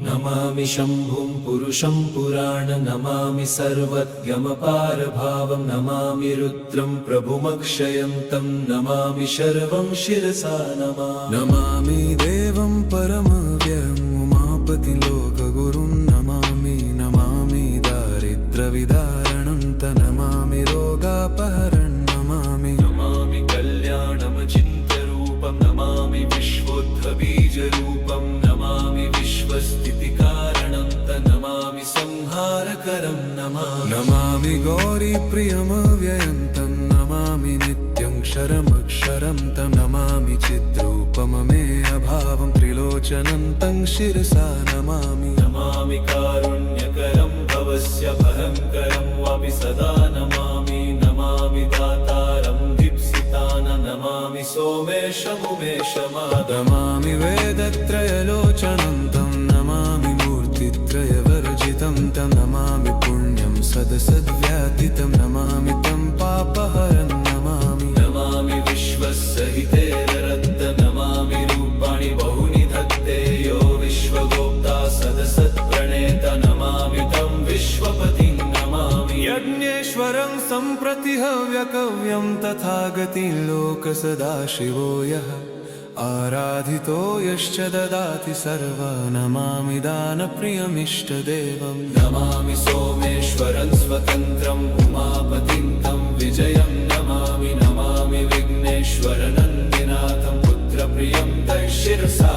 नमामि शम्भुं पुरुषं पुराण नमामि सर्वज्ञमपारभावं नमामि रुद्रं प्रभुमक्षयं तं नमामि शर्वं शिरसा नमामि देवं परमव्ययम् उमापतिं लोकगुरुं नमामि दारिद्र्यविदारणं नमामि रोगापहरणं नमामि कल्याणमचिन्त्यरूपं नमामि विश्वोत्थबीजरूपं नमामि विश्वस्थितिकारणं नमामि संहारकरं नमामि गौरीप्रियमव्ययं तं नमामि नित्यं क्षरमक्षरं तं नमामि चिद्रूपममेयभावं त्रिलोचनं तं शिरसा नमामि कारुण्यकरं भवस्य भयङ्करं वापि सदा नमामि दातारं दीप्सितान नमामि नमामि वेदत्रयलोचनं तं नमामि मूर्तित्रयवर्जितं तं नमामि पुण्यं सदसद्व्यातितं नमामि तं पापहरं नमामि विश्वसहितेररद्द नमामि रूपाणि बहूनि धत्ते यो विश्वगोप्ता सदसत्प्रणेत नमामि तं विश्वपतिं नमामि यज्ञेश्वरं सम्प्रति हव्यकव्यं तथागतिं लोकसदाशिवो यः आराधितो यश्च ददाति सर्वा नमामि दानप्रियमिष्टदेवं नमामि सोमेश्वरं स्वतन्त्रम् उमापतिं तं विजयं नमामि विघ्नेश्वरनन्दिनाथं पुत्रप्रियं तं शिरसा